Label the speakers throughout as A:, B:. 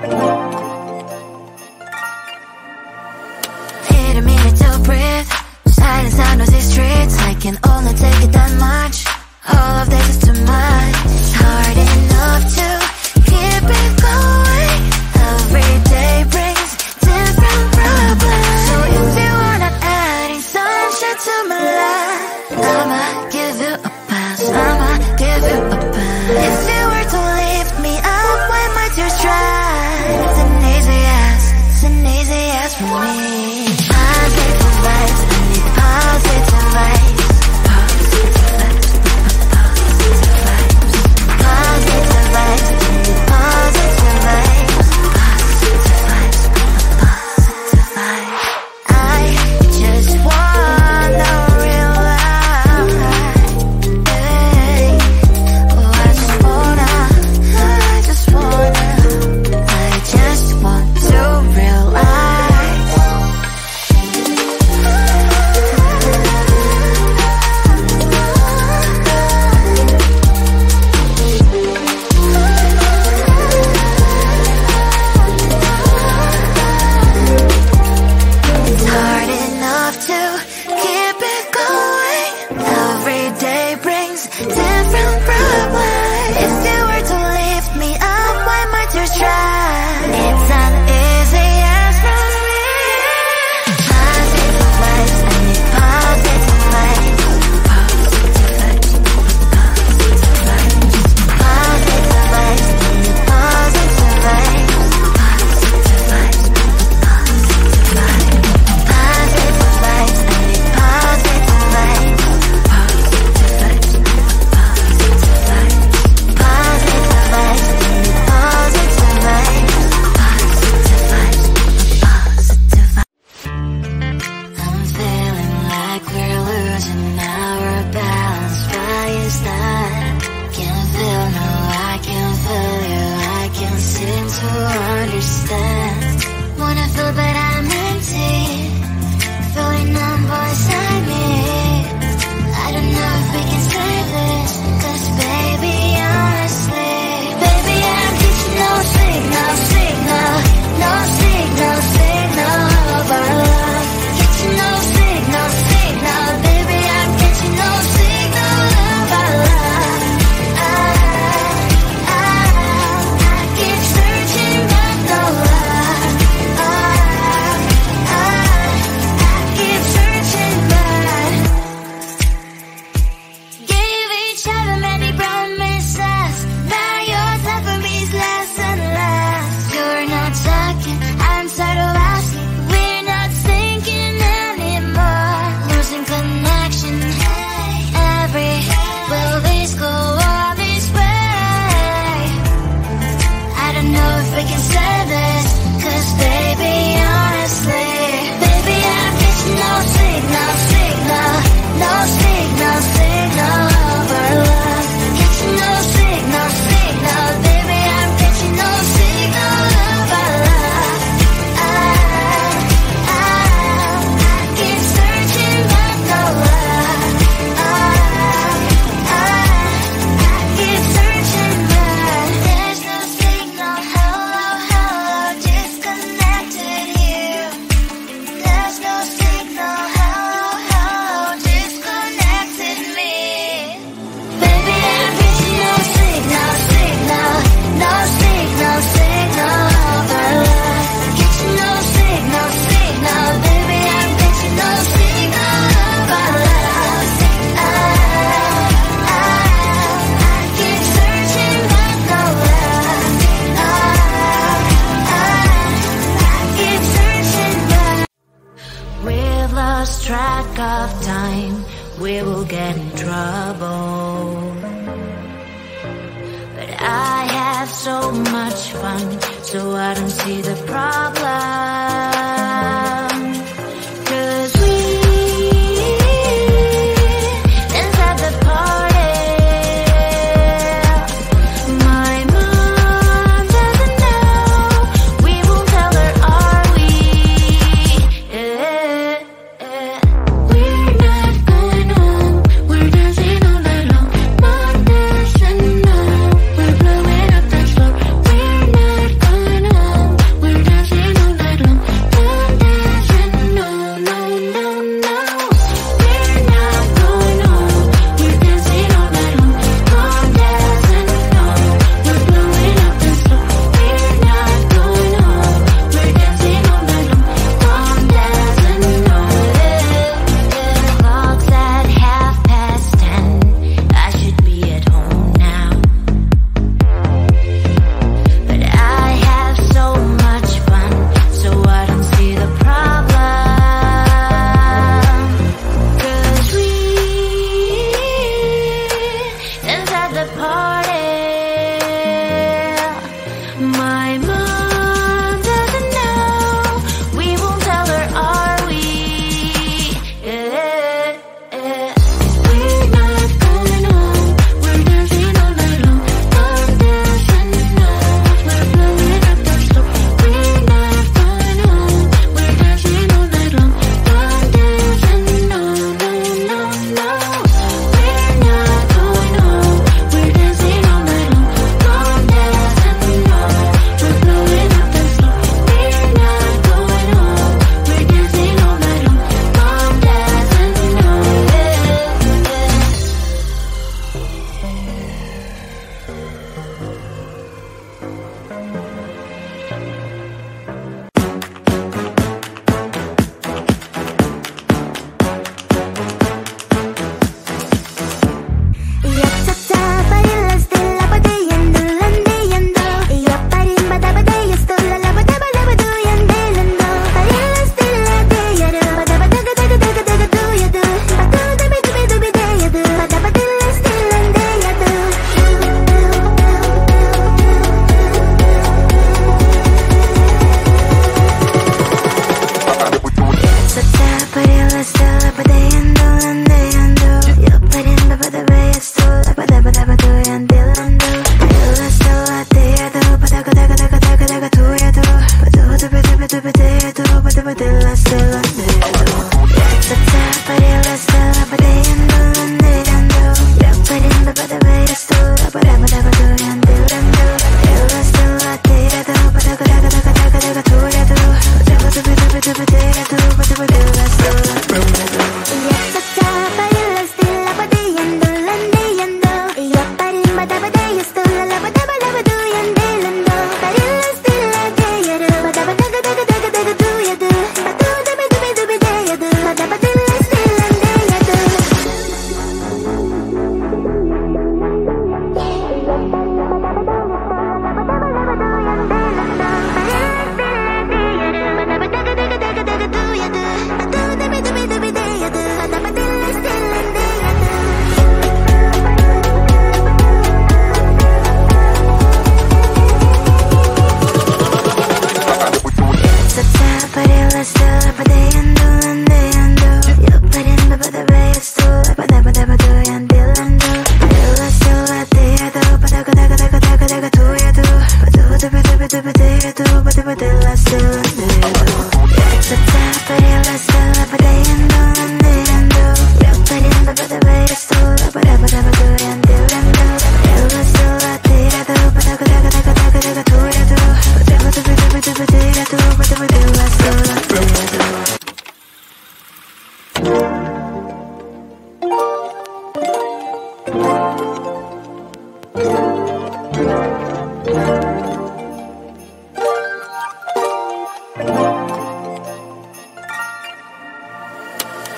A: Need a minute to breathe. Silence on those streets. I can only take it that much. All of this is too much. It's hard enough to keep it going. Every day brings different problems. So if you wanna add sunshine to my life, I'ma give you a pass. I'ma give you a pass. If you were to lift me up when my tears dry, it's an easy yes. It's an easy yes for me. Positive vibes. I need positive vibes.
B: we will get in trouble. But I have so much fun, so I don't see the problem. 'Cause we dance at the party. My mom doesn't know, we won't tell her, are we? Yeah. We're not going home, we're dancing all night long. Mom doesn't know, we're blowing up the floor. We're not going home. my mom doesn't know. We won't tell her, are we? Yeah. We're not going home. We're dancing all night long. Come dance and know we're blowing up the floor. We're not going home. We're dancing all night long. Come dance and know, no, no, no. We're not going home. We're dancing all night long. Come dance and know we're blowing up the floor. We're not going home. We're dancing all night long. Come dance and know.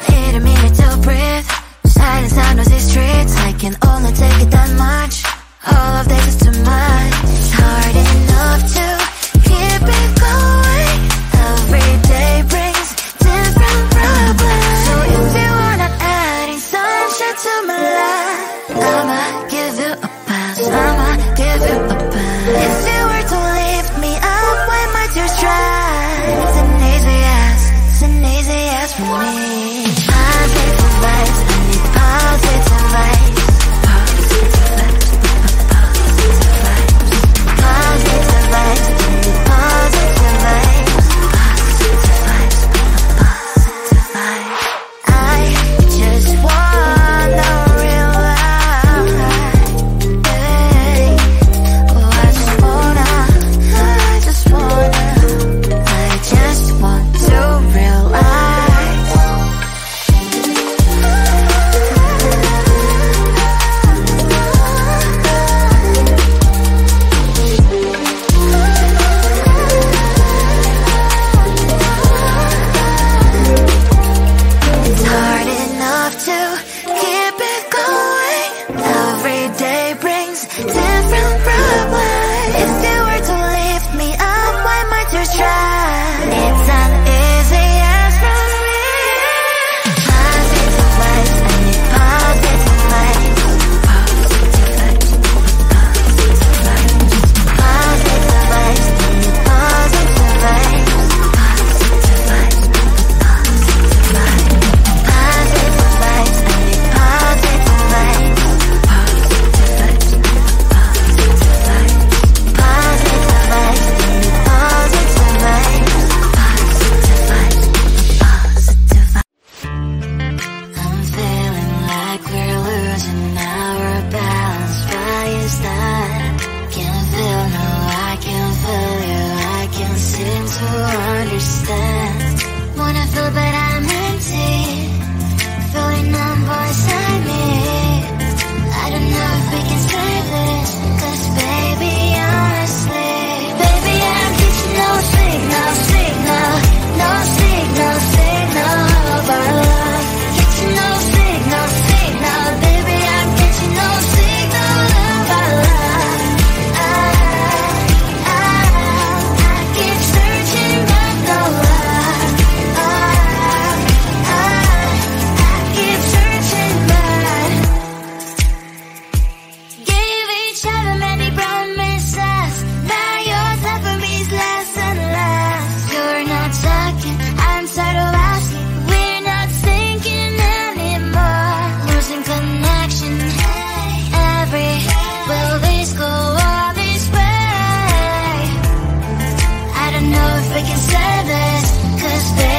A: Need a minute to breathe. Silence on those streets. I can only take it that much. All of this is too much. It's hard enough to keep it going. Every day brings different problems. So if you are not adding sunshine to my life, I'ma give you a pass. I'ma give you a pass. If you were to lift me up when my tears dry, it's an easy yes. It's an easy yes for me. Positive vibes, I need positive vibes. Positive vibes, positive vibes. Positive vibes, I need positive vibes. Positive vibes, positive vibes. I just wanna realize, oh, I just wanna realize. we can say this, 'cause baby